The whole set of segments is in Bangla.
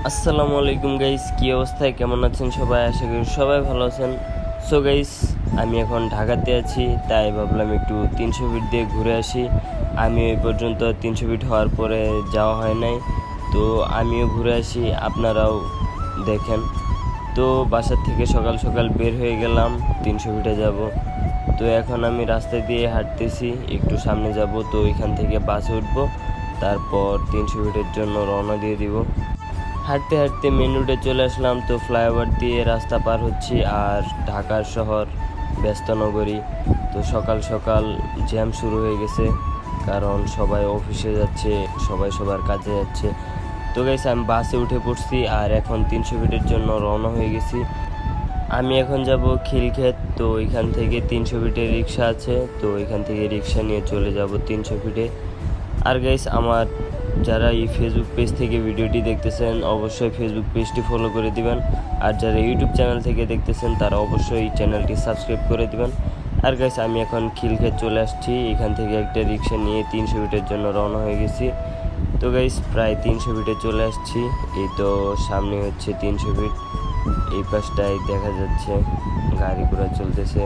আসসালামু আলাইকুম গাইস, কি অবস্থায় কেমন আছেন সবাই? আশা করি সবাই ভালো আছেন। সো গাইস, আমি এখন ঢাকাতে আছি, তাই ভাবলাম একটু 300 ফিট দিয়ে ঘুরে আসি। আমি এই পর্যন্ত 300 ফিট হওয়ার পরে যাওয়া হয় নাই, তো আমিও ঘুরে আসি, আপনারাও দেখেন। তো বাসার থেকে সকাল সকাল বের হয়ে গেলাম, 300 ফিটে যাব। তো এখন আমি রাস্তা দিয়ে হাঁটতেছি, একটু সামনে যাব, তো এখান থেকে বাসে উঠবো, তারপর 300 ফিটের জন্য রওনা দিয়ে দিব। হাঁটতে হাঁটতে মেন রোডে চলে আসলাম, তো ফ্লাইওভার দিয়ে রাস্তা পার হচ্ছি। আর ঢাকার শহর ব্যস্ত নগরী, তো সকাল সকাল জ্যাম শুরু হয়ে গেছে, কারণ সবাই অফিসে যাচ্ছে, সবাই সবার কাজে যাচ্ছে। তো গাইস, আমি বাসে উঠে পড়ছি আর এখন 300 ফিটের জন্য রওনা হয়ে গেছি। আমি এখন যাব খিলক্ষেত, তো এখান থেকে 300 ফিটের রিক্সা আছে, তো এখান থেকে রিক্সা নিয়ে চলে যাব 300 ফিটে। আর গাইস, আমার যারা এই ফেসবুক পেজ থেকে ভিডিওটি দেখতেছেন অবশ্যই ফেসবুক পেজটি ফলো করে দিবেন, আর যারা ইউটিউব চ্যানেল থেকে দেখতেছেন তারা অবশ্যই চ্যানেলটি সাবস্ক্রাইব করে দিবেন। আর গাইস, আমি এখন খিলক্ষেত চলে আসছি, এখান থেকে একটা রিক্সা নিয়ে 300 ফিটের জন্য রওনা হয়ে গেছি। তো গাইস, প্রায় 300 ফিটে চলে আসছি, এই তো সামনে হচ্ছে 300 ফিট। এই পাশটায় দেখা যাচ্ছে গাড়ি ঘোড়া চলতেছে।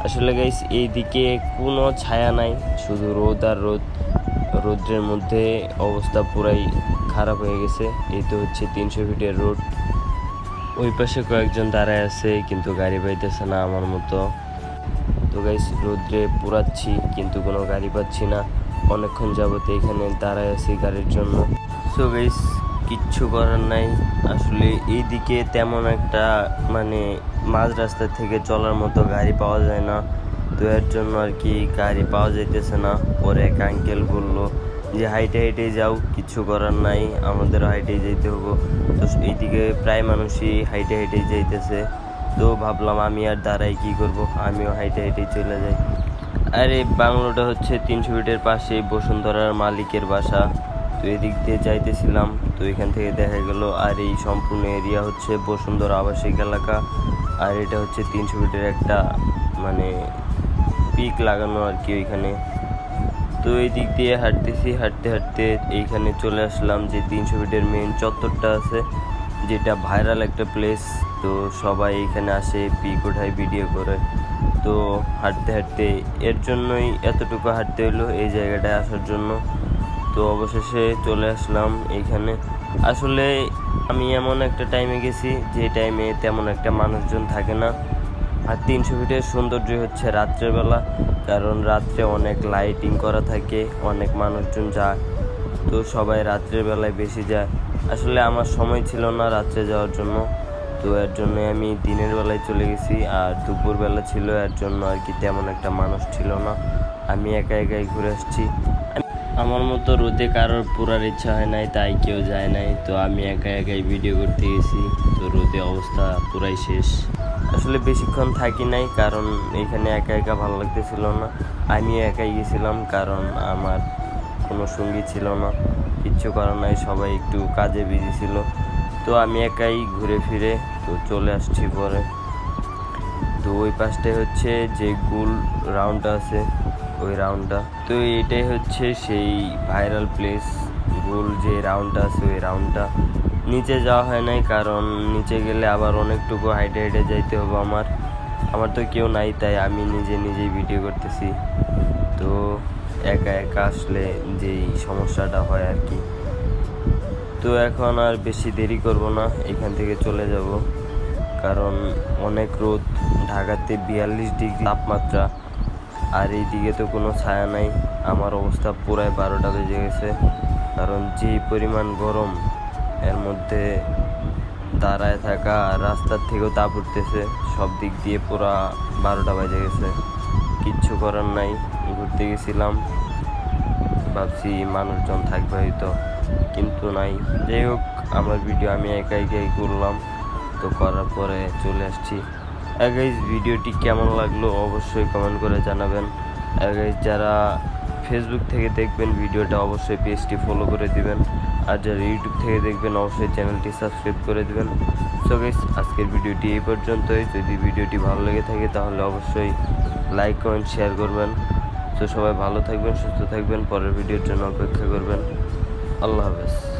আসলে গাইস, এইদিকে কোনো ছায়া নাই, শুধু রোদ আর রোদ। রোদ্রের মধ্যে অবস্থা পুরাই খারাপ হয়ে গেছে। এই তো হচ্ছে 300 ফিটের রোড। ওই পাশে কয়েকজন দাঁড়ায় আছে, কিন্তু গাড়ি পাইতেছে না আমার মতো। তো গাইস, রোদ্রে পুরাচ্ছি কিন্তু কোনো গাড়ি পাচ্ছি না। অনেকক্ষণ যাবত এখানে দাঁড়ায় আছি গাড়ির জন্য। সো গাইস, কিচ্ছু করার নাই। আসলে এইদিকে তেমন একটা মাঝ রাস্তা থেকে চলার মতো গাড়ি পাওয়া যায় না, তো এর জন্য আর কি গাড়ি পাওয়া যাইতেছে না। পরে এক আঙ্কেল বললো যে হাইটে হাইটে যাও, কিছু করার নাই, আমাদেরও হাইটে যেতে হবো। তো এইদিকে প্রায় মানুষই হাইটে হাইটে যাইতেছে, তো ভাবলাম আমি আর দাঁড়াই কি করব, আমিও হাইটে হাইটে চলে যাই। আর এই বাংলোটা হচ্ছে 300 ফিটের পাশে বসুন্ধরার মালিকের বাসা। তো এদিক দিয়ে যাইতেছিলাম, তো এখান থেকে দেখা গেল আর এই সম্পূর্ণ এরিয়া হচ্ছে বসুন্ধরা আবাসিক এলাকা। আর এটা হচ্ছে 300 ফিটের একটা পিক লাগানো আর কি ওইখানে। তো এই দিক দিয়ে হাঁটতেছি, হাঁটতে হাঁটতে এইখানে চলে আসলাম যে 300 ফিটের মেন চত্বরটা আছে, যেটা ভাইরাল একটা প্লেস। তো সবাই এইখানে আসে, পিক ওঠায়, ভিডিও করে। তো হাঁটতে হাঁটতে এর জন্যই এতটুকু হাঁটতে হলো এই জায়গাটায় আসার জন্য। তো অবশেষে চলে আসলাম এইখানে। আসলে আমি এমন একটা টাইমে গেছি যে টাইমে তেমন একটা মানুষজন থাকে না। আর 300 ফিটের সৌন্দর্য হচ্ছে রাত্রেবেলা, কারণ রাত্রে অনেক লাইটিং করা থাকে, অনেক মানুষজন যায়, তো সবাই রাত্রের বেলায় বেশি যায়। আসলে আমার সময় ছিল না রাত্রে যাওয়ার জন্য, তো এর জন্য আমি দিনের বেলায় চলে গেছি। আর দুপুরবেলা ছিল, এর জন্য আর কি তেমন একটা মানুষ ছিল না, আমি একা একাই ঘুরে আসছি। আমার মতো রোদে কারোর পুরার ইচ্ছা হয় নাই, তাই কেউ যায় নাই, তো আমি একা একাই ভিডিও করতে গেছি। তো রোদে অবস্থা পুরাই শেষ। আসলে বেশিক্ষণ থাকি নাই, কারণ এখানে একা একা ভালো লাগতেছিল না। আমি একাই গেছিলাম, কারণ আমার কোনো সঙ্গী ছিল না। কিচ্ছু করার নাই, সবাই একটু কাজে বিজি ছিল, তো আমি একাই ঘুরে ফিরে তো চলে আসছি পরে। তো ওই পাশটায় হচ্ছে যে গোল রাউন্ডটা আছে, ওই রাউন্ডটা, তো এটাই হচ্ছে সেই ভাইরাল প্লেস। গোল যে রাউন্ডটা আছে ওই রাউন্ডটা। নিচে যাওয়া হয় নাই, কারণ নিচে গেলে আবার অনেকটুকু হাইটে হাইটে যাইতে হবে। আমার তো কেউ নাই, তাই আমি নিজেই ভিডিও করতেছি। তো একা একা আসলে যেই সমস্যাটা হয় আর কি। তো এখন আর বেশি দেরি করব না, এখান থেকে চলে যাব, কারণ অনেক রোদ। ঢাকাতে 42 ডিগ্রি তাপমাত্রা, আর এইদিকে তো কোনো ছায়া নাই। আমার অবস্থা পুরাই 12টা বেজে গেছে, কারণ যেই পরিমাণ গরম, এর মধ্যে দাঁড়ায় থাকা, রাস্তার থেকেও তাপ উঠতেছে, সব দিক দিয়ে পুরা 12টা বেজে গেছে। কিচ্ছু করার নাই, ঘুরতে গেছিলাম, ভাবছি মানুষজন থাকবে হয়তো, কিন্তু নাই। যাই হোক, আমার ভিডিও আমি একা একাই করলাম, তো করার পরে চলে আসছি। গাইস, ভিডিওটি কেমন লাগলো অবশ্যই কমেন্ট করে জানাবেন। গাইস, যারা ফেসবুক থেকে দেখবেন ভিডিওটা অবশ্যই পেজটি ফলো করে দিবেন, আর যারা ইউটিউব থেকে দেখবেন অবশ্যই চ্যানেলটি সাবস্ক্রাইব করে দিবেন। সো গাইস, আজকের ভিডিওটি এই পর্যন্তই। যদি ভিডিওটি ভালো লেগে থাকে তাহলে অবশ্যই লাইক কমেন্ট শেয়ার করবেন। তো সবাই ভালো থাকবেন, সুস্থ থাকবেন, পরের ভিডিওর জন্য অপেক্ষা করবেন। আল্লাহ হাফেজ।